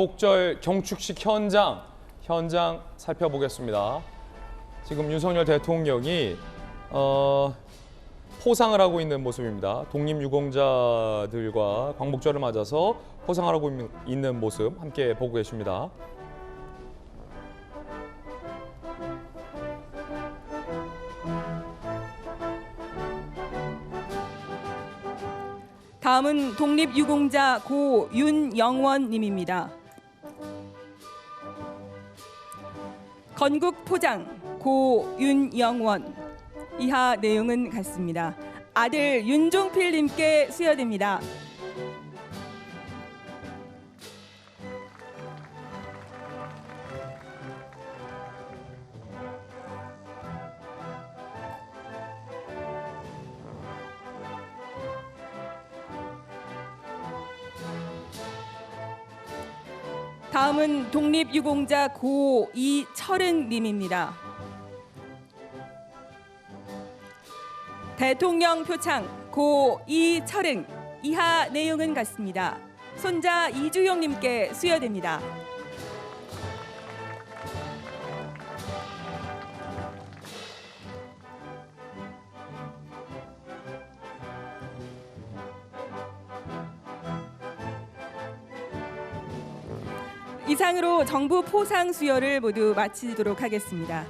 광복절 경축식 현장 살펴보겠습니다. 지금 윤석열 대통령이 포상을 하고 있는 모습입니다. 독립유공자들과 광복절을 맞아서 포상을 하고 있는 모습 함께 보고 계십니다. 다음은 독립유공자 고 윤영원 님입니다. 건국 포장 고 윤영원. 이하 내용은 같습니다. 아들 윤종필 님께 수여됩니다. 다음은 독립유공자 고 이철흥 님입니다. 대통령 표창 고 이철흥. 이하 내용은 같습니다. 손자 이주용 님께 수여됩니다. 이상으로 정부 포상 수여를 모두 마치도록 하겠습니다.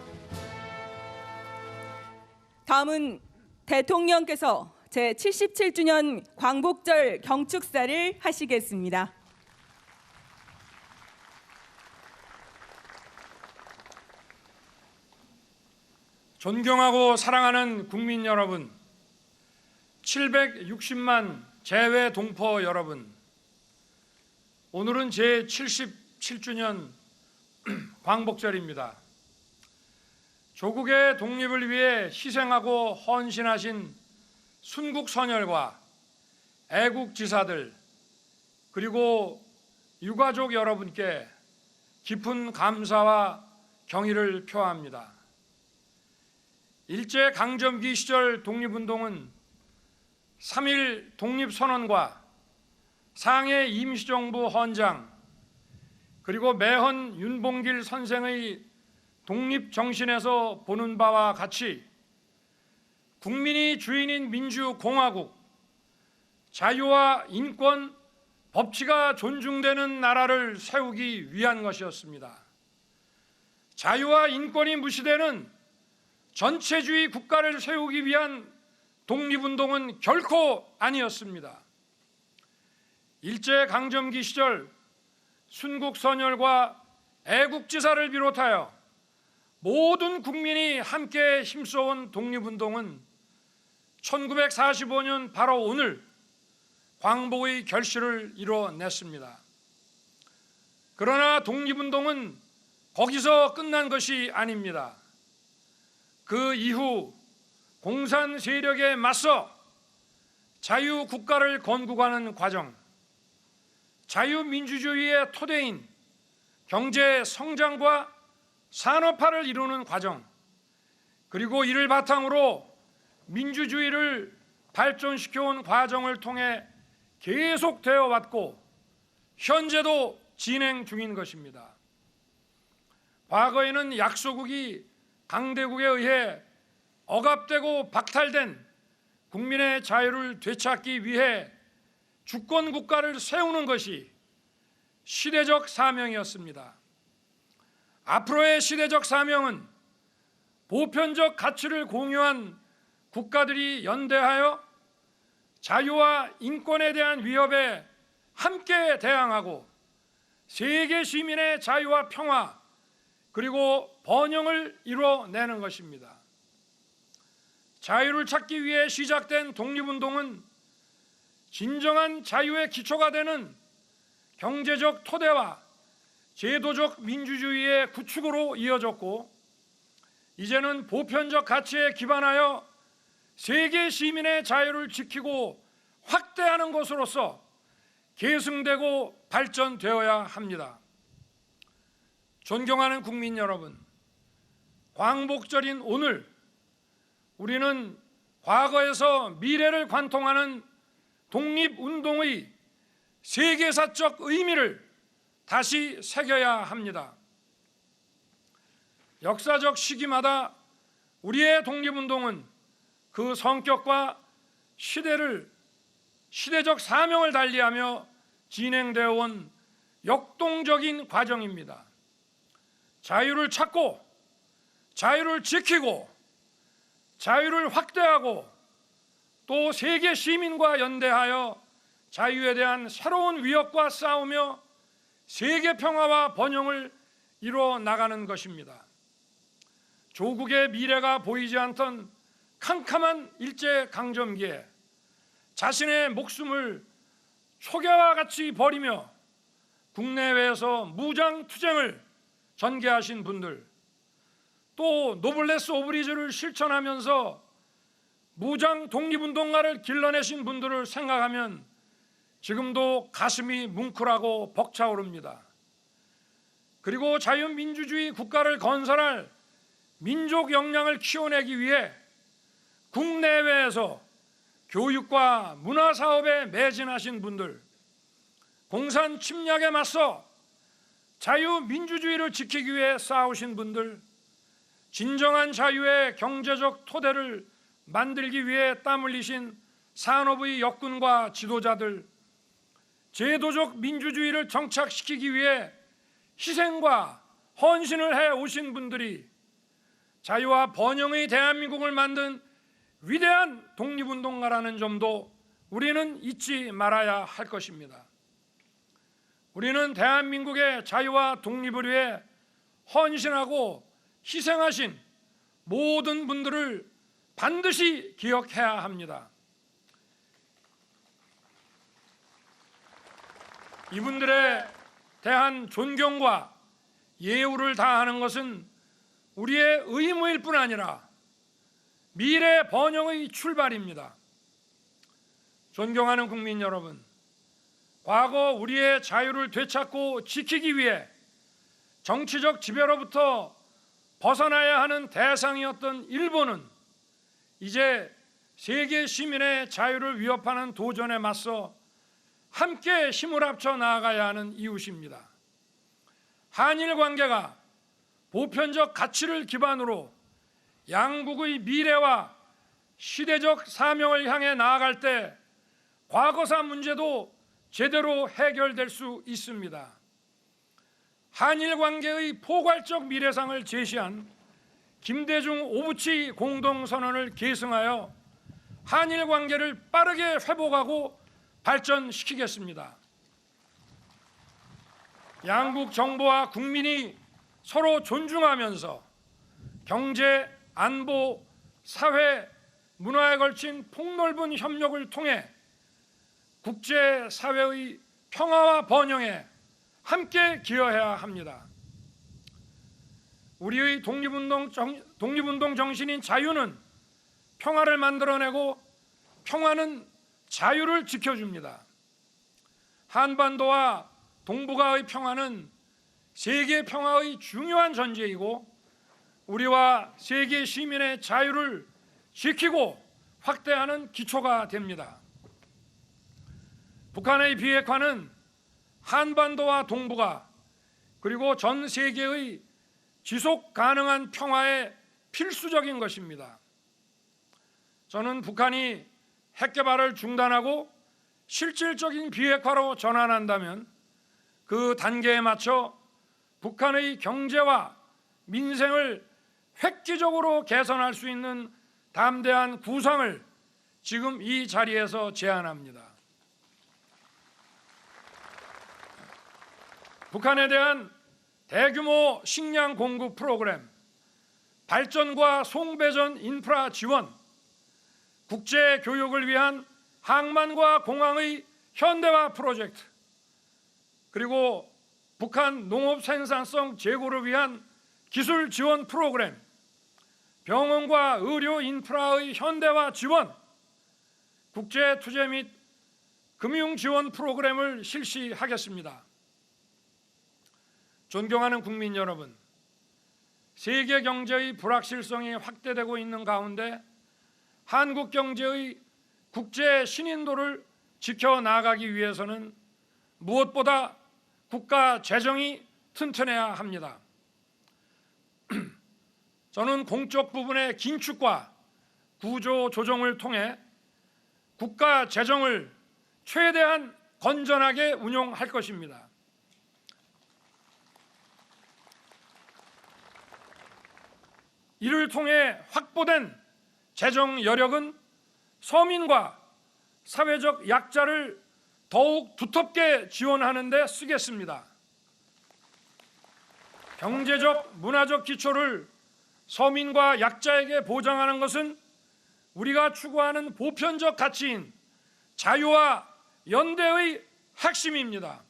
다음은 대통령께서 제77주년 광복절 경축사를 하시겠습니다. 존경하고 사랑하는 국민 여러분, 760만 재외 동포 여러분, 오늘은 제77주년 광복절입니다. 조국의 독립을 위해 희생하고 헌신하신 순국 선열과 애국 지사들 그리고 유가족 여러분께 깊은 감사와 경의를 표합니다. 일제강점기 시절 독립운동은 3.1 독립선언과 상해 임시정부 헌장 그리고 매헌 윤봉길 선생의 독립정신에서 보는 바와 같이 국민이 주인인 민주공화국, 자유와 인권, 법치가 존중되는 나라를 세우기 위한 것이었습니다. 자유와 인권이 무시되는 전체주의 국가를 세우기 위한 독립운동은 결코 아니었습니다. 일제강점기 시절 순국선열과 애국지사를 비롯하여 모든 국민이 함께 힘써온 독립운동은 1945년 바로 오늘 광복의 결실을 이뤄냈습니다. 그러나 독립운동은 거기서 끝난 것이 아닙니다. 그 이후 공산 세력에 맞서 자유국가를 건국하는 과정, 자유민주주의의 토대인 경제 성장과 산업화를 이루는 과정, 그리고 이를 바탕으로 민주주의를 발전시켜온 과정을 통해 계속되어 왔고 현재도 진행 중인 것입니다. 과거에는 약소국이 강대국에 의해 억압되고 박탈된 국민의 자유를 되찾기 위해 주권국가를 세우는 것이 시대적 사명이었습니다. 앞으로의 시대적 사명은 보편적 가치를 공유한 국가들이 연대하여 자유와 인권에 대한 위협에 함께 대항하고 세계 시민의 자유와 평화 그리고 번영을 이뤄내는 것입니다. 자유를 찾기 위해 시작된 독립운동은 진정한 자유의 기초가 되는 경제적 토대와 제도적 민주주의의 구축으로 이어졌고 이제는 보편적 가치에 기반하여 세계 시민의 자유를 지키고 확대하는 것으로서 계승되고 발전되어야 합니다. 존경하는 국민 여러분, 광복절인 오늘 우리는 과거에서 미래를 관통하는 독립운동의 세계사적 의미를 다시 새겨야 합니다. 역사적 시기마다 우리의 독립운동은 그 성격과 시대적 사명을 달리하며 진행되어 온 역동적인 과정입니다. 자유를 찾고, 자유를 지키고, 자유를 확대하고, 또 세계 시민과 연대하여 자유에 대한 새로운 위협과 싸우며 세계 평화와 번영을 이루어 나가는 것입니다. 조국의 미래가 보이지 않던 캄캄한 일제강점기에 자신의 목숨을 초계와 같이 버리며 국내외에서 무장투쟁을 전개하신 분들, 또 노블레스 오브리주를 실천하면서 무장 독립운동가를 길러내신 분들을 생각하면 지금도 가슴이 뭉클하고 벅차오릅니다. 그리고 자유민주주의 국가를 건설할 민족 역량을 키워내기 위해 국내외에서 교육과 문화사업에 매진하신 분들, 공산 침략에 맞서 자유민주주의를 지키기 위해 싸우신 분들, 진정한 자유의 경제적 토대를 만들기 위해 땀 흘리신 산업의 역군과 지도자들, 제도적 민주주의를 정착시키기 위해 희생과 헌신을 해 오신 분들이 자유와 번영의 대한민국을 만든 위대한 독립운동가라는 점도 우리는 잊지 말아야 할 것입니다. 우리는 대한민국의 자유와 독립을 위해 헌신하고 희생하신 모든 분들을 반드시 기억해야 합니다. 이분들에 대한 존경과 예우를 다하는 것은 우리의 의무일 뿐 아니라 미래 번영의 출발입니다. 존경하는 국민 여러분, 과거 우리의 자유를 되찾고 지키기 위해 정치적 지배로부터 벗어나야 하는 대상이었던 일본은 이제 세계 시민의 자유를 위협하는 도전에 맞서 함께 힘을 합쳐 나아가야 하는 이웃입니다. 한일 관계가 보편적 가치를 기반으로 양국의 미래와 시대적 사명을 향해 나아갈 때 과거사 문제도 제대로 해결될 수 있습니다. 한일 관계의 포괄적 미래상을 제시한 김대중 오부치 공동선언을 계승하여 한일 관계를 빠르게 회복하고 발전시키겠습니다. 양국 정부와 국민이 서로 존중하면서 경제, 안보, 사회, 문화에 걸친 폭넓은 협력을 통해 국제사회의 평화와 번영에 함께 기여해야 합니다. 우리의 독립운동 정신인 자유는 평화를 만들어내고 평화는 자유를 지켜줍니다. 한반도와 동북아의 평화는 세계 평화의 중요한 전제이고 우리와 세계 시민의 자유를 지키고 확대하는 기초가 됩니다. 북한의 비핵화는 한반도와 동북아 그리고 전 세계의 지속 가능한 평화에 필수적인 것입니다. 저는 북한이 핵 개발을 중단하고 실질적인 비핵화로 전환한다면 그 단계에 맞춰 북한의 경제와 민생을 획기적으로 개선할 수 있는 담대한 구상을 지금 이 자리에서 제안합니다. 북한에 대한 대규모 식량 공급 프로그램, 발전과 송배전 인프라 지원, 국제 교육을 위한 항만과 공항의 현대화 프로젝트, 그리고 북한 농업 생산성 제고를 위한 기술 지원 프로그램, 병원과 의료 인프라의 현대화 지원, 국제 투자 및 금융 지원 프로그램을 실시하겠습니다. 존경하는 국민 여러분, 세계 경제의 불확실성이 확대되고 있는 가운데 한국 경제의 국제 신인도를 지켜나가기 위해서는 무엇보다 국가 재정이 튼튼해야 합니다. 저는 공적 부분의 긴축과 구조 조정을 통해 국가 재정을 최대한 건전하게 운용할 것입니다. 이를 통해 확보된 재정 여력은 서민과 사회적 약자를 더욱 두텁게 지원하는 데 쓰겠습니다. 경제적, 문화적 기초를 서민과 약자에게 보장하는 것은 우리가 추구하는 보편적 가치인 자유와 연대의 핵심입니다.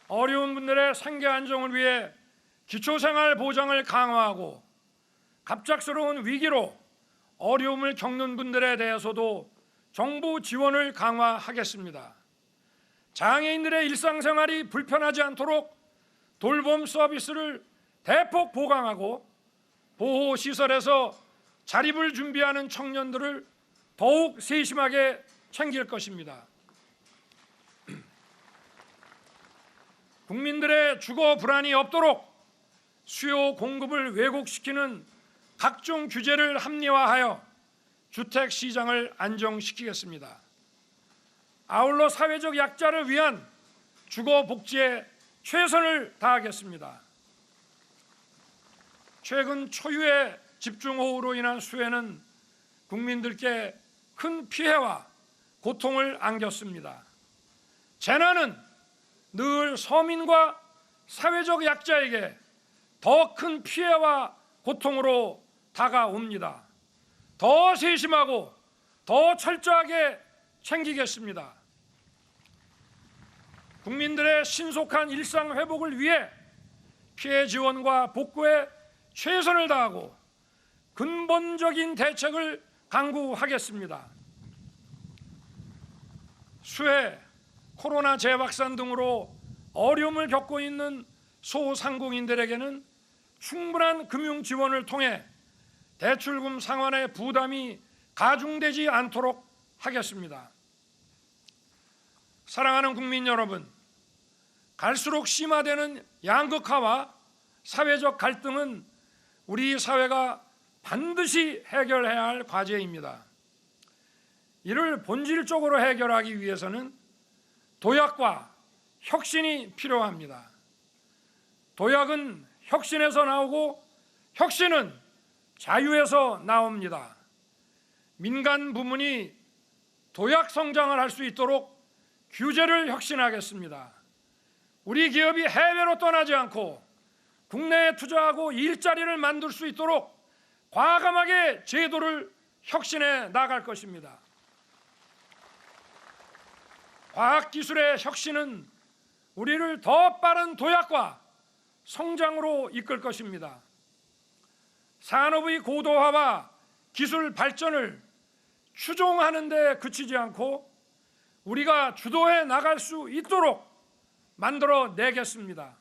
어려운 분들의 생계 안정을 위해 기초생활 보장을 강화하고 갑작스러운 위기로 어려움을 겪는 분들에 대해서도 정부 지원을 강화하겠습니다. 장애인들의 일상생활이 불편하지 않도록 돌봄 서비스를 대폭 보강하고 보호시설에서 자립을 준비하는 청년들을 더욱 세심하게 챙길 것입니다. 국민들의 주거 불안이 없도록 수요 공급을 왜곡시키는 각종 규제를 합리화하여 주택 시장을 안정시키겠습니다. 아울러 사회적 약자를 위한 주거 복지에 최선을 다하겠습니다. 최근 초유의 집중호우로 인한 수해는 국민들께 큰 피해와 고통을 안겼습니다. 재난은 늘 서민과 사회적 약자에게 더 큰 피해와 고통으로 다가옵니다. 더 세심하고 더 철저하게 챙기겠습니다. 국민들의 신속한 일상 회복을 위해 피해 지원과 복구에 최선을 다하고 근본적인 대책을 강구하겠습니다. 수해, 코로나 재확산 등으로 어려움을 겪고 있는 소상공인들에게는 충분한 금융 지원을 통해 대출금 상환의 부담이 가중되지 않도록 하겠습니다. 사랑하는 국민 여러분, 갈수록 심화되는 양극화와 사회적 갈등은 우리 사회가 반드시 해결해야 할 과제입니다. 이를 본질적으로 해결하기 위해서는 도약과 혁신이 필요합니다. 도약은 혁신에서 나오고 혁신은 자유에서 나옵니다. 민간 부문이 도약 성장을 할 수 있도록 규제를 혁신하겠습니다. 우리 기업이 해외로 떠나지 않고 국내에 투자하고 일자리를 만들 수 있도록 과감하게 제도를 혁신해 나갈 것입니다. 과학기술의 혁신은 우리를 더 빠른 도약과 성장으로 이끌 것입니다. 산업의 고도화와 기술 발전을 추종하는 데 그치지 않고 우리가 주도해 나갈 수 있도록 만들어내겠습니다.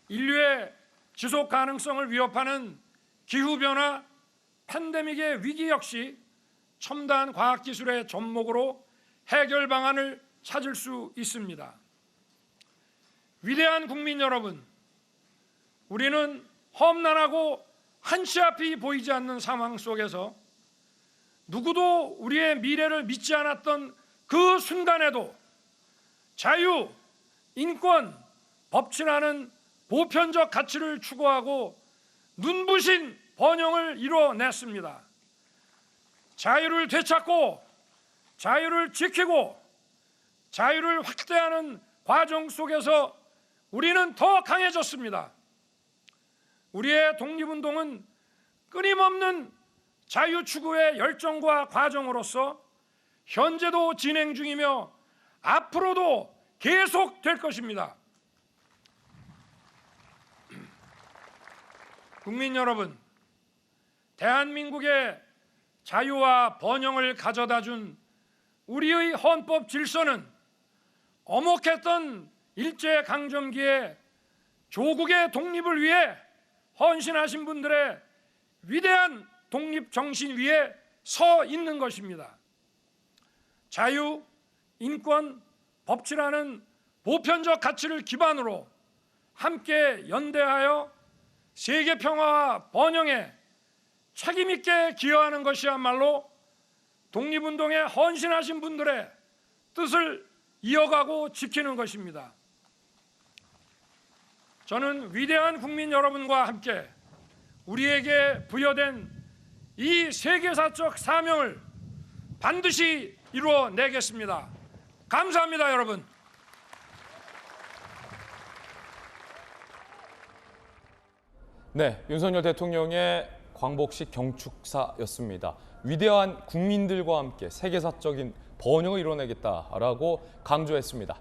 인류의 지속 가능성을 위협하는 기후변화, 팬데믹의 위기 역시 첨단 과학기술의 접목으로 해결 방안을 찾을 수 있습니다. 위대한 국민 여러분, 우리는 험난하고 한치 앞이 보이지 않는 상황 속에서 누구도 우리의 미래를 믿지 않았던 그 순간에도 자유, 인권, 법치라는 보편적 가치를 추구하고 눈부신 번영을 이뤄냈습니다. 자유를 되찾고 자유를 지키고 자유를 확대하는 과정 속에서 우리는 더 강해졌습니다. 우리의 독립운동은 끊임없는 자유 추구의 열정과 과정으로서 현재도 진행 중이며 앞으로도 계속될 것입니다. 국민 여러분, 대한민국의 자유와 번영을 가져다 준 우리의 헌법 질서는 엄혹했던 일제강점기에 조국의 독립을 위해 헌신하신 분들의 위대한 독립정신 위에 서 있는 것입니다. 자유, 인권, 법치라는 보편적 가치를 기반으로 함께 연대하여 세계 평화와 번영에 책임 있게 기여하는 것이야말로 독립운동에 헌신하신 분들의 뜻을 이어가고 지키는 것입니다. 저는 위대한 국민 여러분과 함께 우리에게 부여된 이 세계사적 사명을 반드시 이루어내겠습니다. 감사합니다, 여러분. 네, 윤석열 대통령의 광복식 경축사였습니다. 위대한 국민들과 함께 세계사적인 번영을 이뤄내겠다라고 강조했습니다.